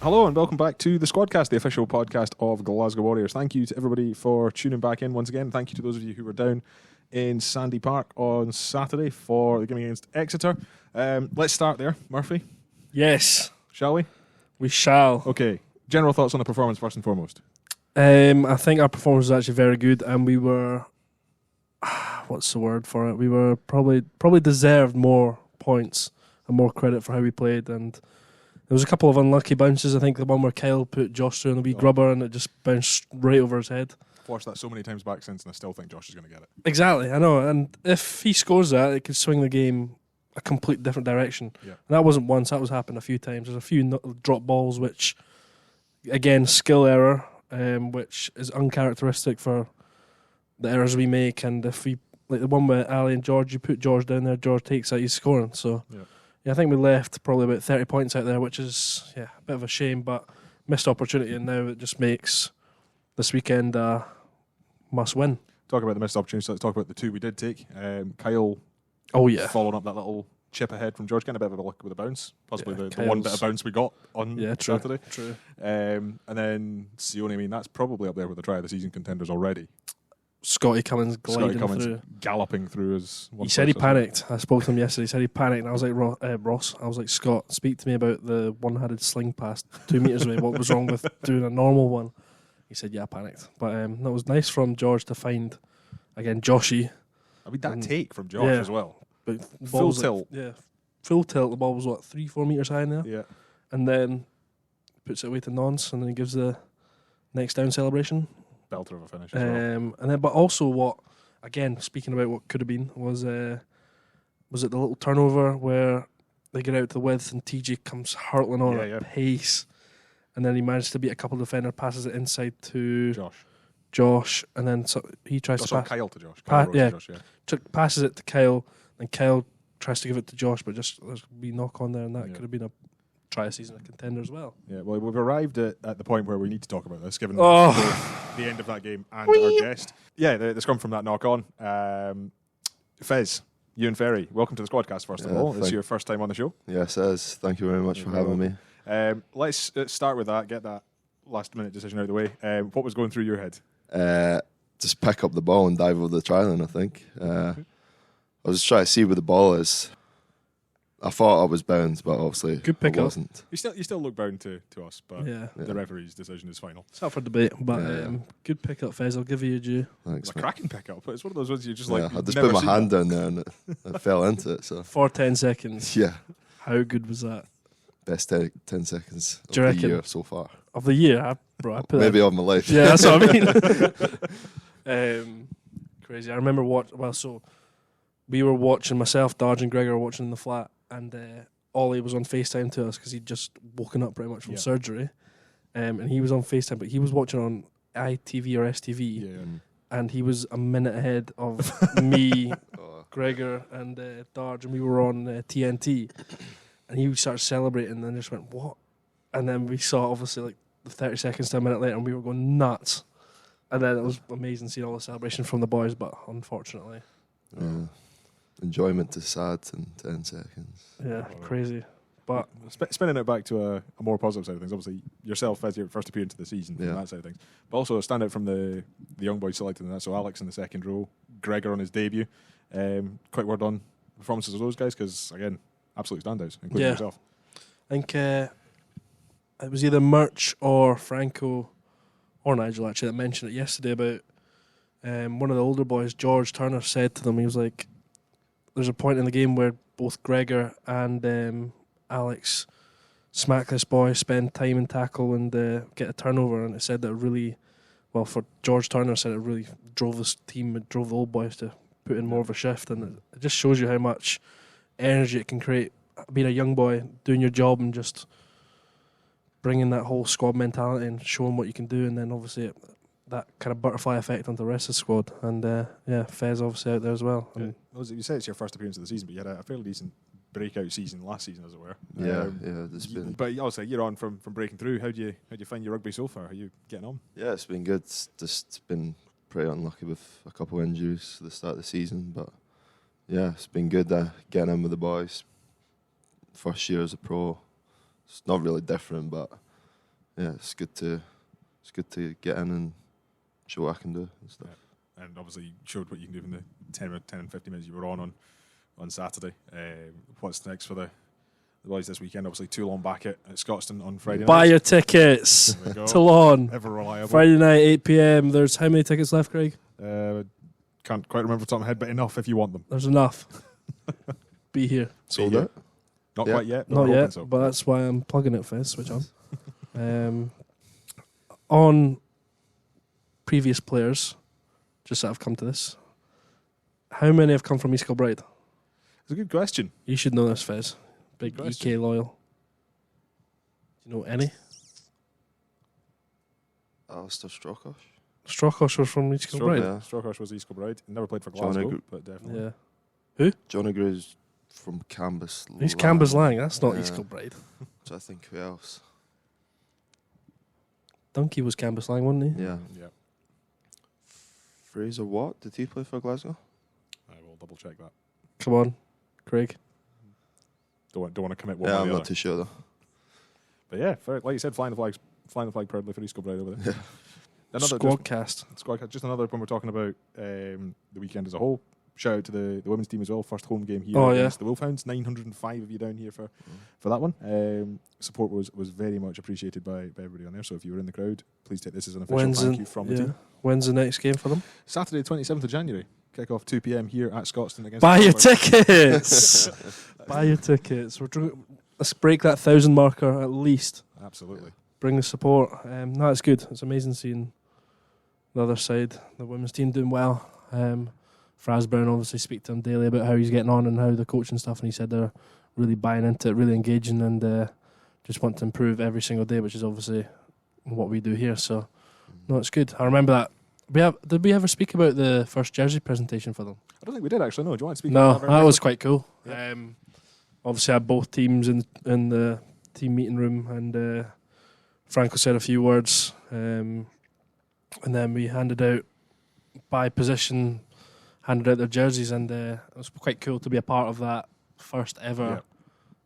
Hello and welcome back to the Squadcast, the official podcast of Glasgow Warriors. Thank you to everybody for tuning back in once again. Thank you to those of you who were down in Sandy Park on Saturday for the game against Exeter. Let's start there, Murphy. Yes. Shall we? We shall. Okay. General thoughts on the performance first and foremost. I think our performance was actually very good, and we were... what's the word for it? We were probably deserved more points and more credit for how we played, and there was a couple of unlucky bounces. I think the one where Kyle put Josh through in a wee grubber and it just bounced right over his head. I've watched that so many times back since and I still think Josh is going to get it. Exactly, I know, and if he scores that, it could swing the game a complete different direction. Yeah. And that wasn't once, that was happened a few times. There's a few drop balls which, again, skill error, which is uncharacteristic for the errors we make, and if we, like the one with Ali and George, you put George down there, George takes that, he's scoring. So yeah, I think we left probably about 30 points out there, which is a bit of a shame, but missed opportunity, and now it just makes this weekend a must win. Talk about the missed opportunities, so let's talk about the two we did take. Kyle following up that little chip ahead from George, getting a bit of a luck with a bounce, possibly the one bit of bounce we got on Saturday. True. And then Sione, I mean, that's probably up there with the try of the season contenders already. Scotty Cummins through. Galloping through his... He said he panicked. I spoke to him yesterday. He said he panicked. And I was like, Ross, I was like, Scott, speak to me about the one-handed sling pass 2 metres away. What was wrong with doing a normal one? He said, yeah, I panicked. But that was nice from George to find, again, Joshy. I mean, that take from Josh as well. But full tilt. Full tilt. The ball was, 3-4 metres high in there? Yeah. And then puts it away to nonce, and then he gives the next down celebration. Belter of a finish as well. And then, but also what, again, speaking about what could have been, was it the little turnover where they get out to the width and TJ comes hurtling on at pace, and then he managed to beat a couple of defenders, passes it inside to Josh, and then he tries to pass Kyle to Josh. Passes it to Kyle, and Kyle tries to give it to Josh, but just there's a wee knock on there, and that could have been a try a season of contender as well. Yeah, well, we've arrived at the point where we need to talk about this, given the end of that game and our guest. Yeah, the scrum from that knock on. Fez, Euan Ferrie, welcome to the Squadcast, first of all. It's your first time on the show. Yes, it is. Thank you very much for having me. Let's start with that, get that last minute decision out of the way. What was going through your head? Just pick up the ball and dive over the try line, I think. I was trying to see where the ball is. I thought I was bound, but obviously good pick I wasn't. You still look bound to us, but the referee's decision is final. It's up for debate, but good pick up, Fez. I'll give you a due. Thanks, it's a cracking pick up. It's one of those ones you just I just put my hand down there and it fell into it. So for 10 seconds. Yeah. How good was that? Best 10 seconds of the year so far. Of the year? I put maybe of my life. Yeah, that's what I mean. Crazy. I remember we were watching, myself, Darge and Gregor were watching in the flat, and Ollie was on FaceTime to us because he'd just woken up pretty much from surgery, and he was on FaceTime, but he was watching on ITV or STV, and he was a minute ahead of me, Gregor, and Darge, and we were on TNT, and he started celebrating, and then just went, what? And then we saw, obviously, like the 30 seconds to a minute later, and we were going nuts, and then it was amazing seeing all the celebration from the boys, but unfortunately... Enjoyment to sad in 10 seconds. Yeah, crazy. But spinning it back to a more positive side of things, obviously yourself as your first appearance of the season from that side of things, but also a standout from the young boys selected in that. So Alex in the second row, Gregor on his debut. Quick word on performances of those guys, because again, absolute standouts, including yourself. I think it was either Murch or Franco or Nigel actually that mentioned it yesterday about one of the older boys, George Turner, said to them, he was like, there's a point in the game where both Gregor and Alex smack this boy, spend time in tackle and get a turnover, and it said that really, well, for George Turner, said it really drove this team, it drove the old boys to put in more of a shift, and it just shows you how much energy it can create, being a young boy, doing your job and just bringing that whole squad mentality and showing what you can do, and then obviously that kind of butterfly effect onto the rest of the squad. And Fez obviously out there as well. Yeah. You say it's your first appearance of the season, but you had a fairly decent breakout season last season, as it were. But obviously you're on from breaking through. How do you find your rugby so far? How are you getting on? Yeah, it's been good. It's just been pretty unlucky with a couple of injuries at the start of the season, but yeah, it's been good getting in with the boys. First year as a pro, it's not really different, but yeah, it's good to get in and show what I can do and stuff. Yeah. And obviously you showed what you can do in the 10 and 15 minutes you were on Saturday. What's next for the boys this weekend? Obviously Toulon back at Scotstoun on Friday night. Buy your tickets. Toulon. Ever reliable. Friday night, 8 p.m. There's how many tickets left, Craig? Can't quite remember off the top of my head, but enough if you want them. There's enough. Be here. Sold out? Not quite yet. But Not we're yet, hoping so. but that's why I'm plugging it, Fez. Switch on. On previous players, just that have come to this, how many have come from East Kilbride? It's a good question. You should know this, Fez. Big Good question. EK loyal. Do you know any? Alistair Strokosh. Strokosh was from East Kilbride. Yeah. Strokosh was East Kilbride. Never played for Johnny Glasgow, Gr- but definitely. Yeah. Johnny Gray's from Cambus. He's Cambus Lang. That's not Yeah. East Kilbride. So I think who else? Donkey was Cambus Lang, wasn't he? Yeah. Yeah. Fraser Watt, did he play for Glasgow? I will double check that. Come on, Craig. Don't want to commit one Yeah, or I'm the not other. too sure though. But yeah, like you said, flying the flag proudly for East Kilbride over there. Squadcast. Squadcast. Just another when we're talking about the weekend as a whole. Shout out to the women's team as well. First home game here against the Wolfhounds. 905 of you down here for that one. Support was very much appreciated by everybody on there. So if you were in the crowd, please take this as an official thank you from the team. When's the next game for them? Saturday, 27th of January. Kick off 2 p.m. here at Scotstoun against. Buy your tickets. Buy your tickets. Let's break that 1,000 marker at least. Absolutely. Bring the support. No, it's good. It's amazing seeing the other side, the women's team doing well. Fraz Brown obviously speak to him daily about how he's getting on and how the coach and stuff, and he said they're really buying into it, really engaging, and just want to improve every single day, which is obviously what we do here. So, no, it's good. I remember that. Did we ever speak about the first jersey presentation for them? I don't think we did actually. No, do you want to speak? No, about that was quite cool. Yeah. Obviously, I had both teams in the team meeting room, and Franco said a few words, and then we handed out by position, handed out their jerseys, and it was quite cool to be a part of that first ever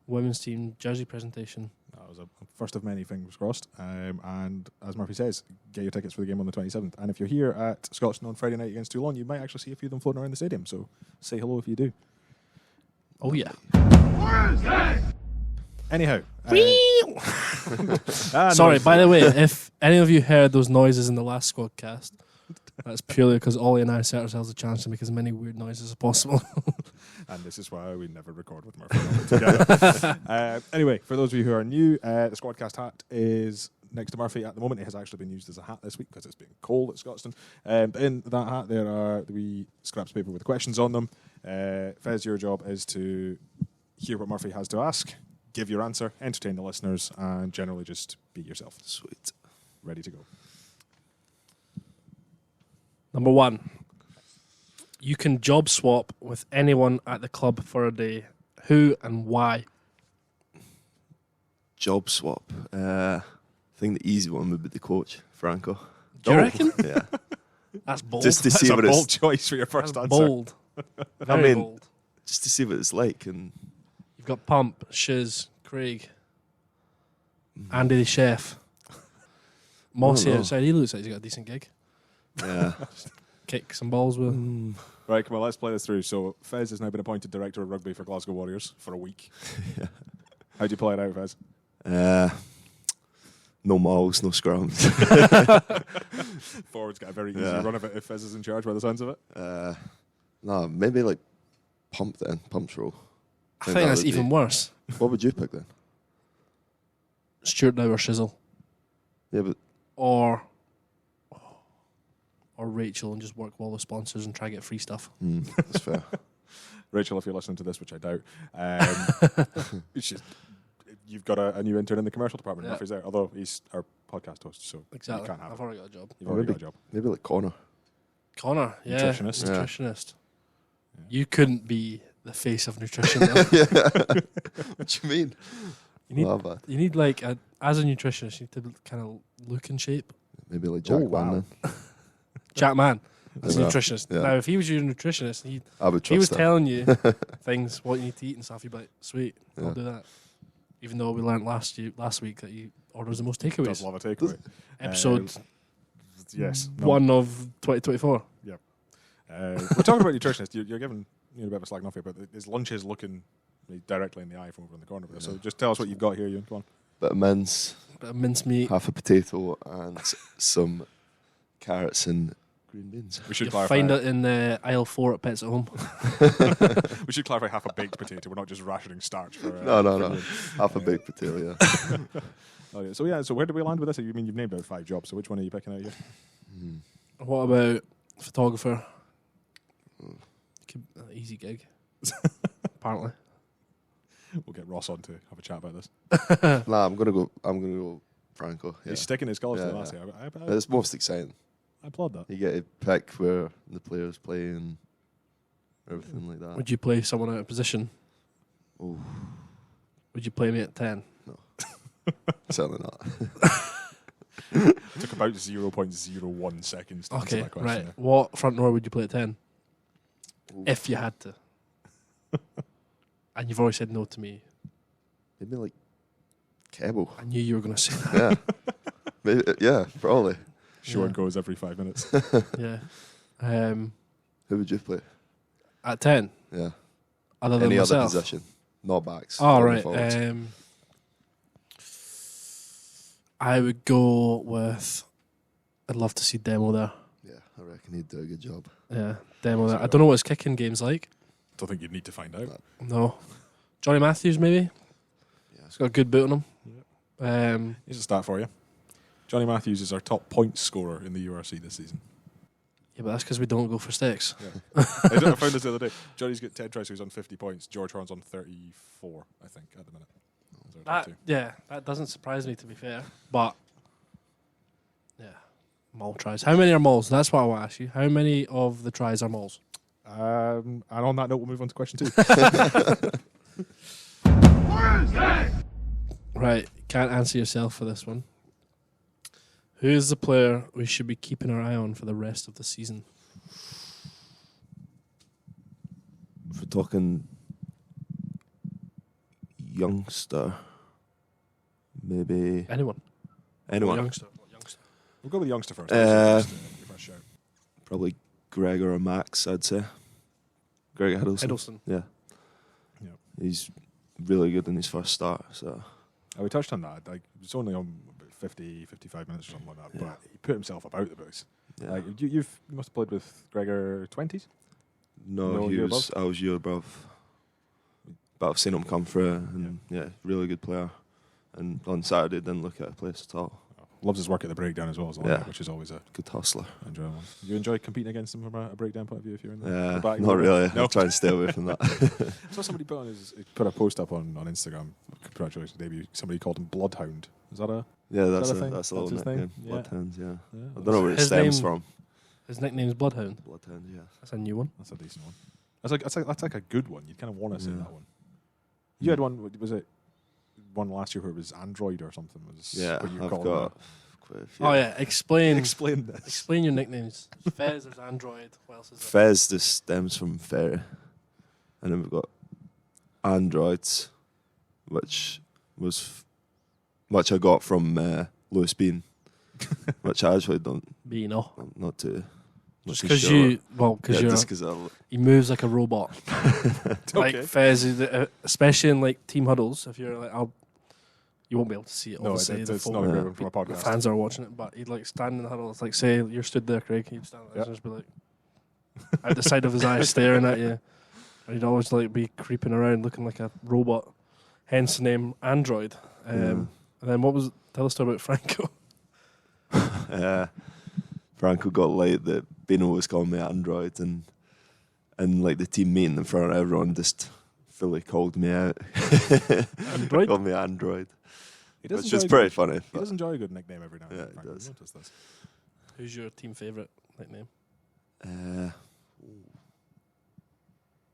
women's team jersey presentation. That was a first of many, fingers crossed. And as Murphy says, get your tickets for the game on the 27th. And if you're here at Scotstoun on Friday night against Toulon, you might actually see a few of them floating around the stadium. So say hello if you do. Oh yeah. Anyhow. Sorry, by the way, if any of you heard those noises in the last Squadcast, that's purely because Ollie and I set ourselves a challenge to make as many weird noises as possible. And this is why we never record with Murphy together. Anyway, for those of you who are new, the Squadcast hat is next to Murphy at the moment. It has actually been used as a hat this week because it's been cold at Scotstoun. In that hat, there are the wee scraps of paper with questions on them. Fez, your job is to hear what Murphy has to ask, give your answer, entertain the listeners, and generally just be yourself. Sweet. Ready to go. Number 1. You can job swap with anyone at the club for a day. Who and why? Job swap. I think the easy one would be the coach, Franco. Do you reckon? Yeah. That's bold. Just to That's see a what bold it's choice for your first That's answer. bold. Very mean- bold. just to see what it's like, and You've got Pump, Shiz, Craig, Andy the chef. Mossy know. outside. He looks like he's got a decent gig. yeah. Kick some balls with. Right, come on, let's play this through. So Fez has now been appointed director of rugby for Glasgow Warriors for a week. Yeah. How do you play it out, Fez? No mauls, no scrums. Forwards get a very easy Yeah. run of it if Fez is in charge by the sounds of it. No, maybe like Pump then, Pump's role. I think that that's would even worse. What would you pick then? Stuart Dow or Shizzle. Yeah, but Or Rachel and just work well with sponsors and try to get free stuff. that's fair. Rachel, if you're listening to this, which I doubt, you've got a new intern in the commercial department. Yeah. Murphy's there, although he's our podcast host, so Exactly. you can't have I've it. already got a job. You've already Maybe. got a job. Maybe like Connor. Connor, yeah. Nutritionist. Yeah. Nutritionist. Yeah. You couldn't be the face of nutrition though. What do you mean? You need, Love that. you need like, as a nutritionist, you need to kind of look in shape. Maybe like Jack wow. Van then. Jack Man, as a Yeah. nutritionist. Yeah. Now, if he was your nutritionist, and I would he was trust that. telling you things, what you need to eat and stuff, you'd be like, sweet, I'll Yeah. do that. Even though we learnt last week that orders the most Does takeaways. love a takeaway. Episode yes. 1 of 2024. We're talking about nutritionists. You're giving a bit of a slag off here, but his lunch is looking directly in the eye from over in the corner. So just tell us what you've got here, Euan. Go on. Bit of mince, Bit of mincemeat. half a potato, and some carrots and green beans. We should You clarify. find it in aisle 4 at Pets at Home. We should clarify half a baked potato. We're not just rationing starch for. No. Half a baked potato, yeah. Oh, yeah. So where do we land with this? You mean you've named out 5 jobs? So which one are you picking out here? What about photographer? Easy gig. Apparently. We'll get Ross on to have a chat about this. Nah, I'm gonna go Franco. Yeah. He's sticking his colours to the Yeah, last yeah. year. It's most exciting. I applaud that. You get to pick where the players play and everything like that. Would you play someone out of position? Ooh, Would you play me at 10? certainly not. It took about 0.01 seconds to answer Okay, that question. right. there. What front row would you play at 10? Ooh. If you had to. And you've already said no to me. Maybe like Kebo. I knew you were going to say that. Yeah. Maybe, yeah, probably. Short Yeah. goes every 5 minutes. Yeah. Who would you play? At 10? Yeah. Other than Any other myself? position. Not backs. Oh, only right. forwards. I would go with... I'd love to see Demo there. Yeah, I reckon he'd do a good job. Yeah, Demo there. I don't know what his kicking game's like. Don't think you'd need to find out. No. Johnny Matthews, maybe? Yeah. He's got a good boot on him. Here's a stat for you. Johnny Matthews is our top point scorer in the URC this season. Yeah, but that's because we don't go for sticks. I found this the other day. Johnny's got 10 tries, so he's on 50 points. George Horn's on 34, I think, at the minute. That doesn't surprise me, to be fair. But, yeah, maul tries. How many are mauls? That's what I want to ask you. How many of the tries are mauls? And on that note, we'll move on to question 2. Right, can't answer yourself for this one. Who is the player we should be keeping our eye on for the rest of the season? If we're talking youngster, maybe Anyone? anyone. Youngster. We'll go with the youngster first. Your first shout. Probably Gregor or Max, I'd say. Gregor Hiddleston. Hiddleston. Yeah. Yep. He's really good in his first start. So We touched on that. Like, it was only on about 50, 55 minutes or something like that. Yeah. But he put himself about the books. yeah. Like, you must have played with Gregor 20s? no, no, he year was. I was year above. But I've seen him come through, and really good player. And on Saturday, didn't look at a place at all. Loves his work at the breakdown as well, which is always a Good hustler. enjoyable one. Do you enjoy competing against him from a breakdown point of view if you're in the Yeah, back? not really. No. I try and stay away from that. I saw somebody put a post up on Instagram. Congratulations, debut. Somebody called him Bloodhound. Is that a Yeah, that's that a a thing? that's a That's little his thing? nickname. Yeah. Bloodhounds, yeah. yeah, I don't know where it His stems name- from. His nickname's Bloodhound. Bloodhound, yeah. That's a new one. That's a decent one. That's like a good one. You'd kind of want to say Yeah. that one. You had one. Was it one last year where it was Android or something? Yeah, what you I've called got quite a few. Oh yeah, explain Explain this. explain your nicknames. Fez, there's Android. What else is there? Fez just stems from Ferry. And then we've got Androids, which I got from Lewis Bean, which I actually don't, B, no. I'm not too. Just too because sure. because Yeah, just because he moves like a robot. Like Okay. Fez, especially in like team huddles. If you're like, you won't be able to see it. No, Obviously, it's the not a folk- great one from a the podcast. fans are watching it, but he'd like stand in the huddle. It's like, say you're stood there, Craig. He'd stand there Yep. and just be like out the side of his eye, staring at you. And he'd always like be creeping around, looking like a robot. Hence the name Android. And then tell us about Franco. Franco got light that Bino was calling me Android, and like the team meeting in front of everyone just fully called me out. Android? Called me Android. He does Which enjoy is a pretty good- funny. He but- does enjoy a good nickname every now and Yeah, then. he Frank. does. I've noticed this. Who's your team favourite nickname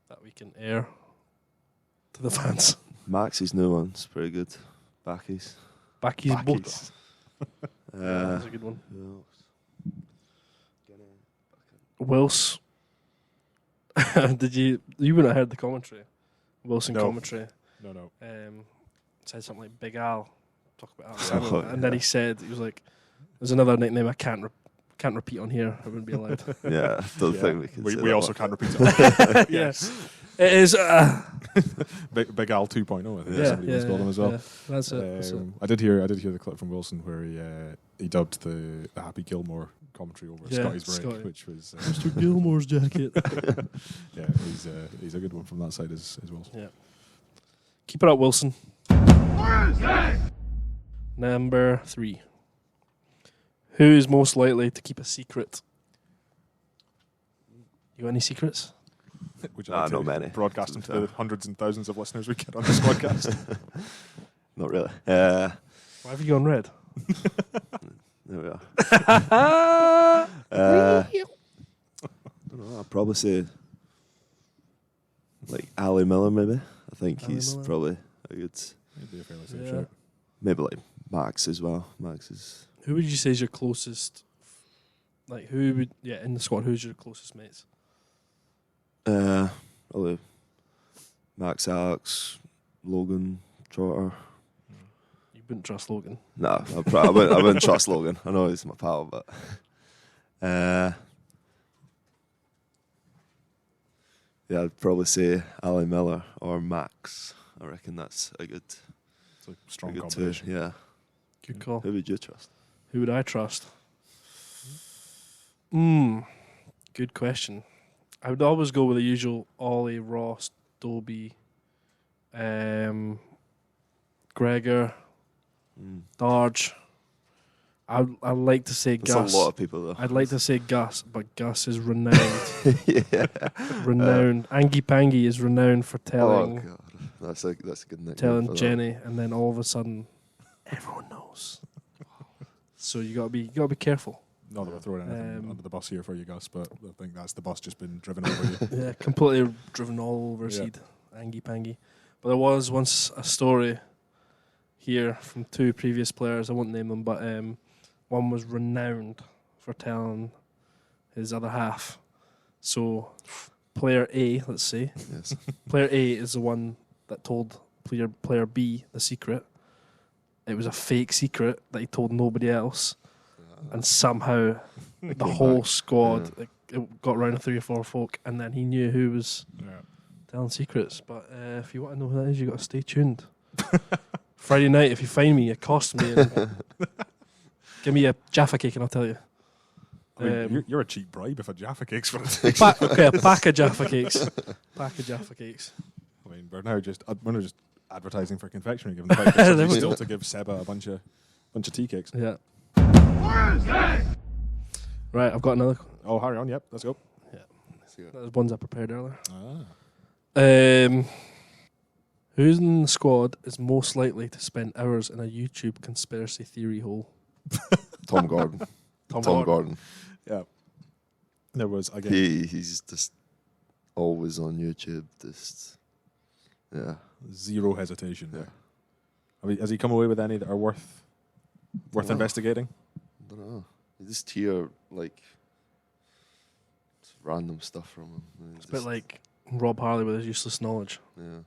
that we can air to the fans? Max's new one's pretty good. Backies. Backy's Backies. That's a good one. Who else? Wills. You wouldn't have heard the commentary. Wilson No. commentary. No. Said something like Big Al, talk about Alexander. And then he said, he was like, there's another nickname I can't repeat on here. I wouldn't be allowed. Yeah, I don't think we can say We that also one. can't repeat it. Yes. It is. Big Al 2.0, I think Yeah, somebody once called him as well. yeah. That's it. I did hear the clip from Wilson where he dubbed the Happy Gilmore commentary over Yeah, Scotty's break, Scotty. which was Mr. Gilmore's jacket. yeah, he's a good one from that side as well. Yeah. Keep it up, Wilson. Number 3. Who is most likely to keep a secret? You got any secrets? Would you like not to many. broadcast them to the hundreds and thousands of listeners we get on the Squadcast? Not really. Why have you gone red? There we are. I don't know. I'd probably say like Ali Miller, maybe. I think Ali he's Miller. probably a good. He'd be a fairly safe Yeah. shout. Maybe like Max as well. Max is. Who would you say is your closest? Like, who would, in the squad, who's your closest mates? Probably Max, Alex, Logan, Trotter. You wouldn't trust Logan. No, I wouldn't trust Logan. I know he's my pal, but yeah, I'd probably say Ali Miller or Max. I reckon that's a good, It's a strong two. combination. Yeah. Good call. Who would you trust? Who would I trust? Good question. I would always go with the usual Ollie, Ross, Dobie, Gregor, Darge. I'd like to say That's Gus. a lot of people though. I'd like to say Gus, but Gus is renowned. Yeah. Renowned. Angie Pangy is renowned for Oh telling god, that's a good nickname. telling for that. Jenny, and then all of a sudden, everyone knows. So you gotta be careful. Not that we're throwing anything under the bus here for you, Gus, but I think that's the bus just been driven over you. Yeah, completely driven all over seed, Angie Pangy. But there was once a story here from 2 previous players. I won't name them, but one was renowned for telling his other half. So player A, let's say, Yes. player A is the one that told player B the secret. It was a fake secret that he told nobody else. And somehow the whole squad it got around to 3 or 4 folk, and then he knew who was telling secrets. But if you want to know who that is, you got to stay tuned. Friday night, if you find me, accost me, and give me a Jaffa cake, and I'll tell you. I mean, you're a cheap bribe if a Jaffa cake's for it. A pack of Jaffa cakes. Pack of Jaffa cakes. I mean, we're now just advertising for confectionery, given the fact that somebody's still to give Seba a bunch of tea cakes. Yeah. Right, I've got another. Oh, hurry on, yep, let's go. There's ones I prepared earlier. Ah. Who's in the squad is most likely to spend hours in a YouTube conspiracy theory hole? Tom Gordon. Tom Gordon. Yeah. There was, again. He's just always on YouTube. Just Zero hesitation. Yeah. I mean, has he come away with any that are worth investigating? I don't know. You just hear like just random stuff from him. It's a bit like Rob Harley with his useless knowledge. Yeah.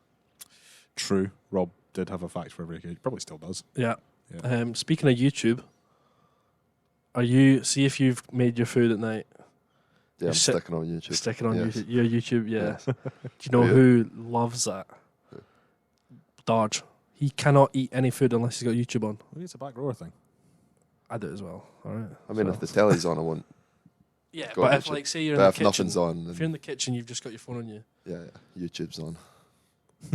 True. Rob did have a fact for every occasion. Probably still does. Yeah. Yeah. Speaking of YouTube, see if you've made your food at night. Yeah, I'm sticking on YouTube. Sticking on Yes. YouTube. Your YouTube, yeah. Yes. Do you know who loves that? Darge. He cannot eat any food unless he's got YouTube on. Maybe it's a back rower thing. I do as well. All right. I mean, if the telly's on, I won't. Yeah, go but on if YouTube. like say you're in But the if kitchen, nothing's on, if you're in the kitchen, you've just got your phone on you. yeah, YouTube's on.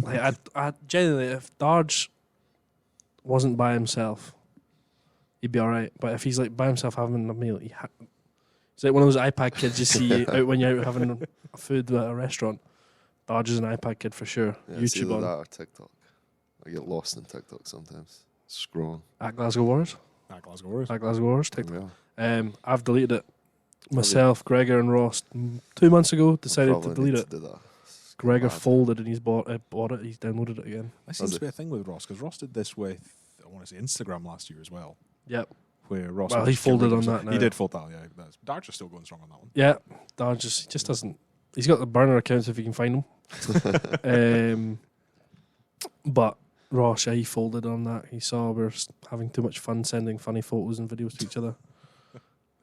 Like I genuinely, if Darge wasn't by himself, he'd be all right. But if he's like by himself having a meal, he's like one of those iPad kids you see out when you're out having a food at a restaurant. Darge is an iPad kid for sure. Yeah, it's YouTube either on that or TikTok. I get lost in TikTok sometimes. Scrolling. at Glasgow Warriors. At Glasgow Warriors. At Glasgow Warriors TikTok. Yeah. I've deleted it myself. Gregor and Ross 2 months ago decided to delete it. Do that. Gregor mad. folded and he's bought it. He's downloaded it again. That seems to be a thing with Ross, because Ross did this with, I want to say, Instagram last year as well. Yep. Where Ross. Well, was he just folded giving on himself- that now. He did fold that, yeah. Darge is still going strong on that one. Yeah. Darge just doesn't. He's got the burner accounts if you can find them. But Ross, yeah, he folded on that. He saw we were having too much fun sending funny photos and videos to each other.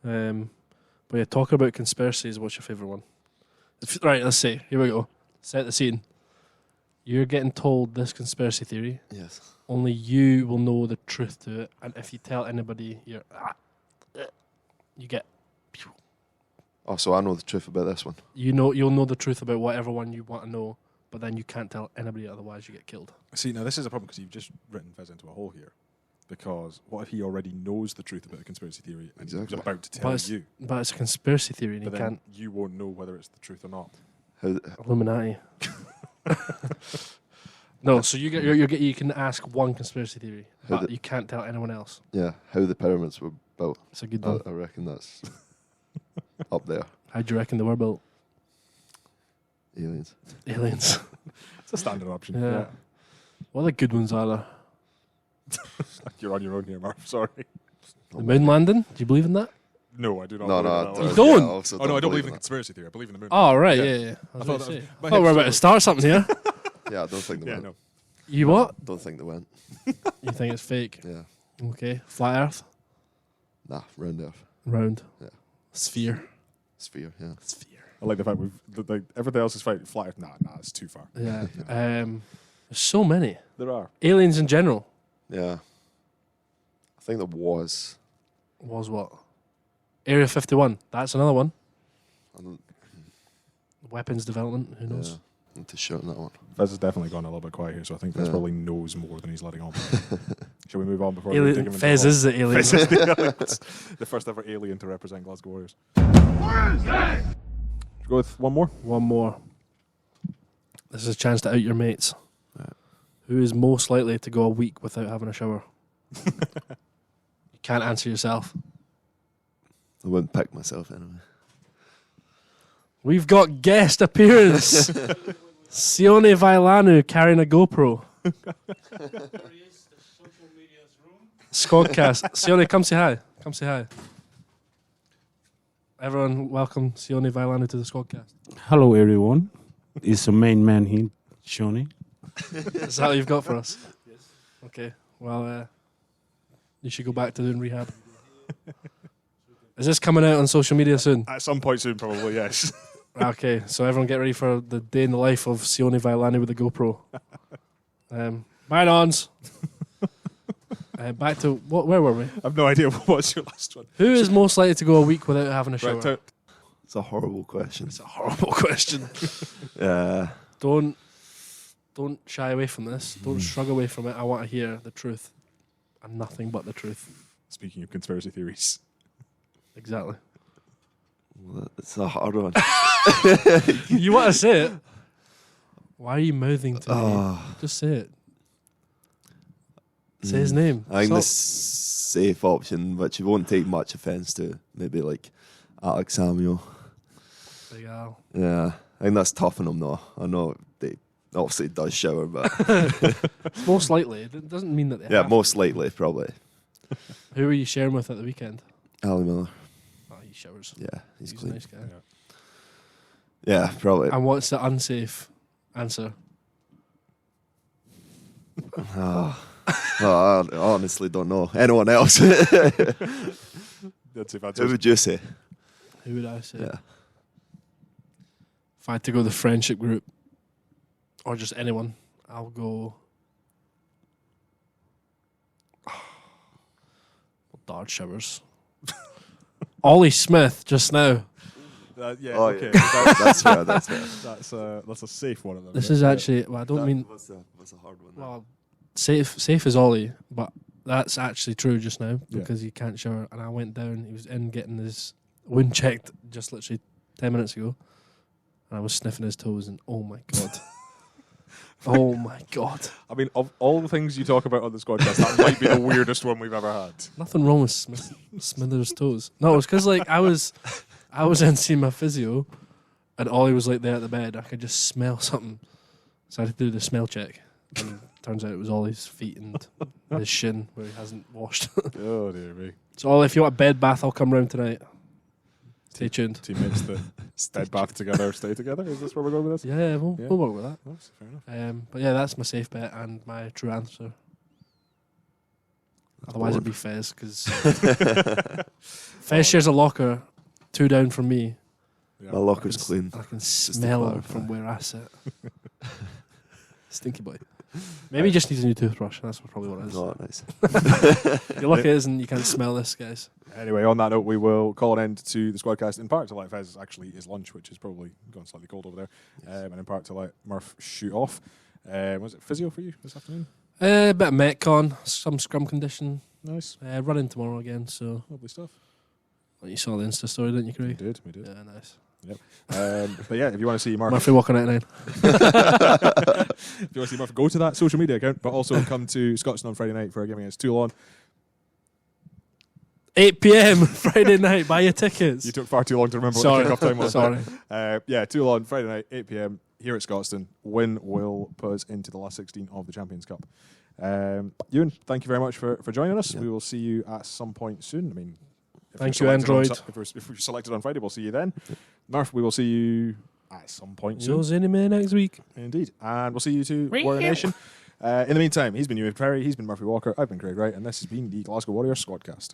But yeah, talking about conspiracies, what's your favourite one? Right, let's see. Here we go. Set the scene. You're getting told this conspiracy theory. Yes. Only you will know the truth to it, and if you tell anybody, you get. Oh, so I know the truth about this one. You'll know the truth about whatever one you want to know, but then you can't tell anybody, otherwise you get killed. See, now this is a problem because you've just written Fez into a hole here. Because what if he already knows the truth about the conspiracy theory and he's about to tell you? But it's a conspiracy theory, and But you then can't. you won't know whether it's the truth or not. Illuminati. No, so you can ask one conspiracy theory, but you can't tell anyone else. Yeah, how the pyramids were built. It's a good one. I reckon that's up there. How do you reckon they were built? Aliens. Aliens. It's a standard option. Yeah. What other good ones are there? You're on your own here, Marv. Sorry. The moon landing? Do you believe in that? No, I do not. No, believe in that You one. don't? I also Oh no, I don't believe in that. conspiracy theory. I believe in the moon. Oh, right, Yeah. yeah. I I thought thought we that was- were about to start something here. Yeah, I don't think they Yeah, went. no. You what? Don't think they went. You think it's fake? Yeah. Okay. Flat Earth? Nah, round Earth. Round. Yeah. Sphere. Sphere, yeah. Sphere. I like the fact everything else is flat Earth. Nah, it's too far. Yeah. There's so many. There are. Aliens in general. Yeah. I think there was. Was what? Area 51. That's another one. I don't, Weapons development. Who knows? yeah, need to shout on that one. Fez has definitely gone a little bit quiet here, so I think Fez Yeah. probably knows more than he's letting on. Shall we move on before we dig him Alien. into Fez the hole? is the alien. Fez is the alien. The first ever alien to represent Glasgow Warriors. Should we go with one more? One more. This is a chance to out your mates. Right. Who is most likely to go a week without having a shower? You can't answer yourself. I wouldn't pick myself anyway. We've got guest appearance. Sione Vailanu carrying a GoPro. Squadcast. Sione, come say hi. Come say hi. Everyone, welcome Sione Vailanu to the Squadcast. Hello, everyone. It's the main man here, Shawnee. Is that what you've got for us? Yes. Okay. Well, you should go back to doing rehab. Is this coming out on social media soon? At some point soon, probably, yes. Okay, so everyone get ready for the day in the life of Sione Vailani with the GoPro. Bye, Dons. Back to, where were we? I've no idea what's your last one. Who is most likely to go a week without having a shower? Right, It's a horrible question. It's a horrible question. Yeah. Don't shy away from this. Don't shrug away from it. I want to hear the truth. And nothing but the truth. speaking of conspiracy theories. Exactly. Well, it's a hard one. You want to say it? Why are you mouthing to me? Oh. Just say it. Say his name. I think Stop. the safe option, which you won't take much offence to, maybe like Alex Samuel. Big Al. Yeah, I think that's tough on him though. I know they obviously does shower, but Most likely. It doesn't mean that they yeah, have. most likely probably. Who were you sharing with at the weekend? Ali Miller. Oh, he showers. Yeah, he's He's a clean. nice guy. Yeah, probably. And what's the unsafe answer? Well, I honestly don't know. Anyone else? That's if I Who would you say? Who would I say? Yeah. If I had to go the friendship group, or just anyone, I'll go. Dart showers. Ollie Smith just now. yeah, Oh, okay. yeah. That's fair. That's fair. That's a safe one of them. This but, is yeah. actually. Well, I don't mean. What's a hard one? Well, safe is Ollie, but that's actually true just now Yeah. because he can't shower. And I went down. He was in getting his wound checked just literally 10 minutes ago, and I was sniffing his toes, and oh my god. Oh my god! I mean, of all the things you talk about on the Squadcast, that might be the weirdest one we've ever had. Nothing wrong with Smithers' toes. No, it was because like I was in seeing my physio, and Ollie was like there at the bed. I could just smell something, so I had to do the smell check. And turns out it was Ollie's feet and his shin where he hasn't washed. Oh dear me. So Ollie, if you want a bed bath, I'll come round tonight. Stay tuned. Teammates that steadbath together, stay together. Is this where we're going with this? Yeah, we'll work with that. That's fair enough. But yeah, that's my safe bet and my true answer. Otherwise, it'd be Fez, because Fez shares a locker 2 down from me. Yeah. My locker's clean. I can to smell him clarify. from where I sit. Stinky boy. Maybe he just needs a new toothbrush. That's probably what it is. Oh, nice. You look at it and you can't smell this, guys. Anyway, on that note, we will call an end to the Squadcast, in part to let Fez actually eat his lunch, which is probably gone slightly cold over there, and in part to let Murph shoot off. Was it physio for you this afternoon? A bit of Metcon, some scrum condition. Nice. Running tomorrow again, so. Lovely stuff. Well, you saw the Insta story, didn't you, Craig? We did. Yeah, nice. Yep. But yeah, if you want to see Murph, Murphy Walker 99. if you want to see Murph, go to that social media account, but also come to Scotstoun on Friday night for a game against Toulon. 8 p.m. Friday night. Buy your tickets. You took far too long to remember Sorry. what the kickoff time was. Sorry. Yeah, Toulon, Friday night, 8 p.m. here at Scotstoun. Win will put us into the last 16 of the Champions Cup. Euan, thank you very much for joining us. Yeah. We will see you at some point soon. I mean, if Thank you're you, selected on Android. if we're selected on Friday, we'll see you then. Murph, we will see you at some point So soon. Zinny next week. Indeed. And we'll see you too, Warrior Nation. In the meantime, he's been Euan Ferrie, he's been Murphy Walker, I've been Craig Wright, and this has been the Glasgow Warriors Squadcast.